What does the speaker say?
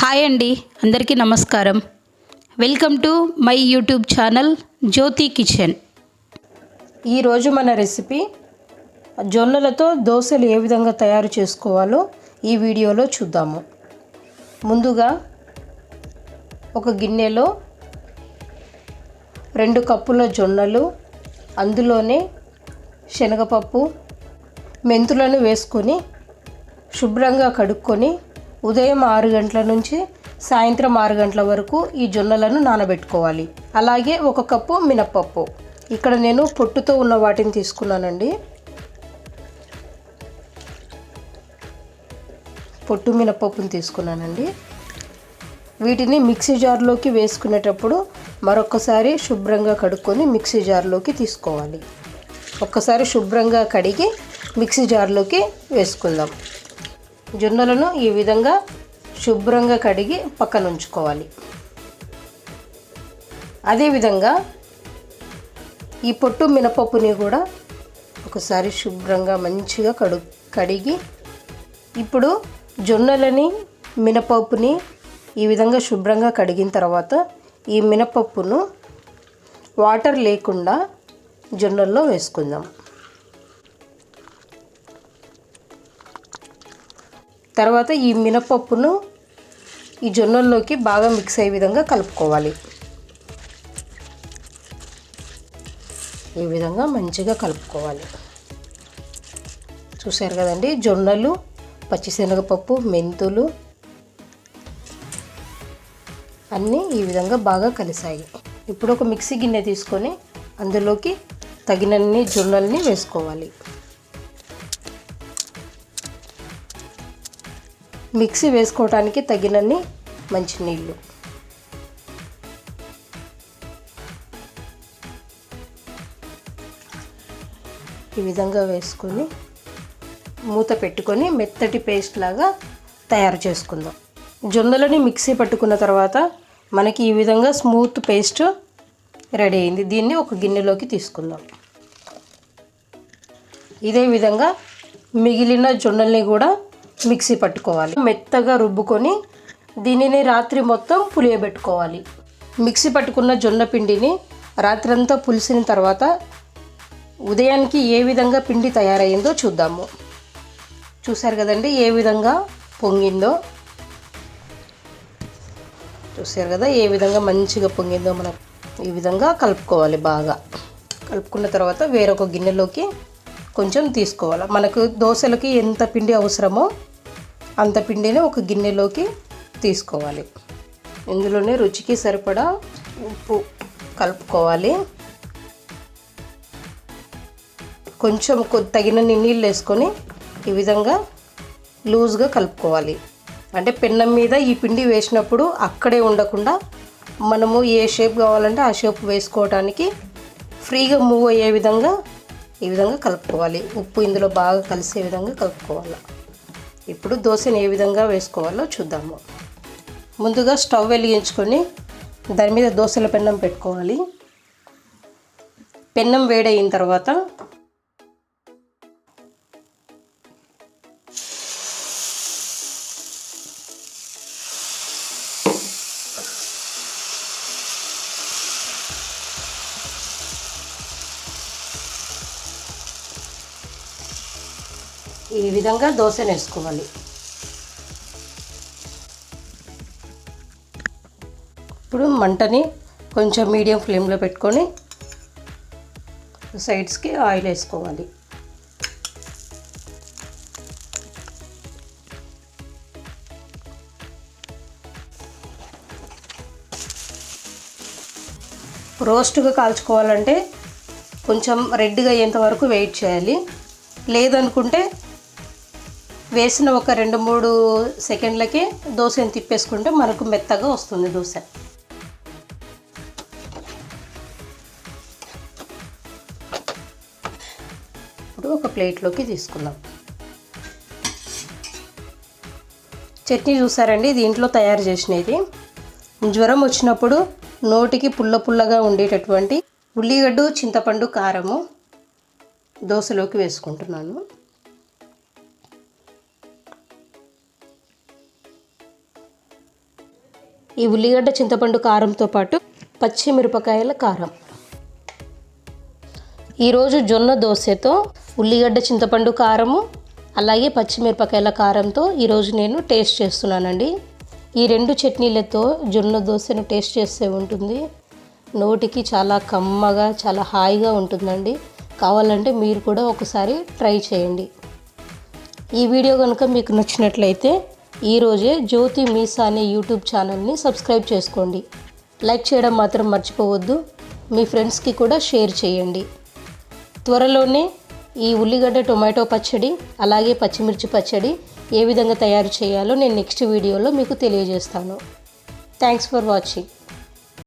Hi అండి, అందరికీ నమస్కారం. Welcome to my YouTube channel Jyothi kitchen. ఈరోజు మన రెసిపీ జొన్నలతో దోశలు ఏ విధంగా తయారు చేసుకోవాలో ఈ వీడియోలో చూద్దాము. ముందుగా ఒక గిన్నెలో 2 కప్పుల జొన్నలు, అందులోనే శనగపప్పు, మెంతులను వేసుకొని శుభ్రంగా కడుక్కొని ఉదయం 6 గంటల నుంచి సాయంత్రం 6 గంటల వరకు ఈ జొన్నలను నానబెట్టుకోవాలి. అలాగే 1 కప్పు మినప్పప్పు, ఇక్కడ నేను పొట్టుతో ఉన్న వాటిని తీసుకున్నానండి. పొట్టు మినప్పప్పుని తీసుకున్నానండి. వీటిని మిక్సీ జార్లోకి వేసుకునేటప్పుడు మరొకసారి శుభ్రంగా కడుక్కొని మిక్సీ జార్లోకి తీసుకోవాలి. ఒక్కసారి శుభ్రంగా కడిగి మిక్సీ జార్లోకి వేసుకుందాం. జొన్నలను ఈ విధంగా శుభ్రంగా కడిగి పక్కన ఉంచుకోవాలి. అదేవిధంగా ఈ పొట్టు మినపప్పుని కూడా ఒకసారి శుభ్రంగా మంచిగా కడిగి ఇప్పుడు జొన్నలని మినపప్పుని ఈ విధంగా శుభ్రంగా కడిగిన తర్వాత ఈ మినపప్పును వాటర్ లేకుండా జొన్నల్లో వేసుకుందాం. తర్వాత ఈ మినపప్పును ఈ జొన్నల్లోకి బాగా మిక్స్ అయ్యే విధంగా కలుపుకోవాలి. ఈ విధంగా మంచిగా కలుపుకోవాలి. చూశారు కదండి, జొన్నలు, పచ్చిశనగపప్పు, మెంతులు అన్నీ ఈ విధంగా బాగా కలిసాయి. ఇప్పుడు ఒక మిక్సీ గిన్నె తీసుకొని అందులోకి తగినన్ని జొన్నల్ని వేసుకోవాలి. మిక్సీ వేసుకోవడానికి తగినన్ని మంచినీళ్ళు, ఈ విధంగా వేసుకొని మూత పెట్టుకొని మెత్తటి పేస్ట్ లాగా తయారు చేసుకుందాం. జొన్నలని మిక్సీ పట్టుకున్న తర్వాత మనకి ఈ విధంగా స్మూత్ పేస్ట్ రెడీ అయింది. దీన్ని ఒక గిన్నెలోకి తీసుకుందాం. ఇదే విధంగా మిగిలిన జొన్నల్ని కూడా మిక్సీ పట్టుకోవాలి. మెత్తగా రుబ్బుకొని దీనిని రాత్రి మొత్తం పులియబెట్టుకోవాలి. మిక్సీ పట్టుకున్న జొన్న పిండిని రాత్రంతా పులిసిన తర్వాత ఉదయానికి ఏ విధంగా పిండి తయారయ్యిందో చూద్దాము. చూసారు కదండి ఏ విధంగా పొంగిందో. చూసారు కదా ఏ విధంగా మంచిగా పొంగిందో. మనం ఈ విధంగా కలుపుకోవాలి. బాగా కలుపుకున్న తర్వాత వేరొక గిన్నెలోకి కొంచెం తీసుకోవాలి. మనకు దోశలకి ఎంత పిండి అవసరమో అంత పిండిని ఒక గిన్నెలోకి తీసుకోవాలి. ఇందులోనే రుచికి సరిపడా ఉప్పు కలుపుకోవాలి. కొంచెం తగినన్ని నీళ్ళు వేసుకొని ఈ విధంగా లూజ్గా కలుపుకోవాలి. అంటే పెన్నం మీద ఈ పిండి వేసినప్పుడు అక్కడే ఉండకుండా మనము ఏ షేప్ కావాలంటే ఆ షేప్ వేసుకోవడానికి ఫ్రీగా మూవ్ అయ్యే విధంగా ఈ విధంగా కలుపుకోవాలి. ఉప్పు ఇందులో బాగా కలిసే విధంగా కలుపుకోవాలి. ఇప్పుడు దోశని ఏ విధంగా వేసుకోవాలో చూద్దాము. ముందుగా స్టవ్ వెలిగించుకొని దాని మీద దోశల పెన్నం పెట్టుకోవాలి. పెన్నం వేడయిన తర్వాత ఈ విధంగా దోశను వేసుకోవాలి. ఇప్పుడు మంటని కొంచెం మీడియం ఫ్లేమ్లో పెట్టుకొని సైడ్స్కి ఆయిల్ వేసుకోవాలి. రోస్ట్గా కాల్చుకోవాలంటే కొంచెం రెడ్గా అయ్యేంత వరకు వెయిట్ చేయాలి. లేదనుకుంటే వేసిన ఒక 2-3 సెకండ్లకే దోశని తిప్పేసుకుంటే మనకు మెత్తగా వస్తుంది దోశ. ఇప్పుడు ఒక ప్లేట్లోకి తీసుకుందాం. చట్నీ చూసారండి, దీంట్లో తయారు చేసినది. జ్వరం వచ్చినప్పుడు నోటికి పుల్లగా ఉండేటటువంటి ఉల్లిగడ్డ, చింతపండు, కారము దోశలోకి వేసుకుంటున్నాను. ఈ ఉల్లిగడ్డ చింతపండు కారంతో పాటు పచ్చిమిరపకాయల కారం. ఈరోజు జొన్న దోశతో ఉల్లిగడ్డ చింతపండు కారము అలాగే పచ్చిమిరపకాయల కారంతో ఈరోజు నేను టేస్ట్ చేస్తున్నానండి. ఈ 2 చట్నీలతో జొన్న దోశను టేస్ట్ చేస్తే ఉంటుంది. నోటికి చాలా కమ్మగా చాలా హాయిగా ఉంటుందండి. కావాలంటే మీరు కూడా ఒకసారి ట్రై చేయండి. ఈ వీడియో కనుక మీకు నచ్చినట్లయితే ఈరోజే జ్యోతి మీసా అనే యూట్యూబ్ ఛానల్ని సబ్స్క్రైబ్ చేసుకోండి. లైక్ చేయడం మాత్రం మర్చిపోవద్దు. మీ ఫ్రెండ్స్కి కూడా షేర్ చేయండి. త్వరలోనే ఈ ఉల్లిగడ్డ టొమాటో పచ్చడి అలాగే పచ్చిమిర్చి పచ్చడి ఏ విధంగా తయారు చేయాలో నేను నెక్స్ట్ వీడియోలో మీకు తెలియజేస్తాను. Thanks for watching.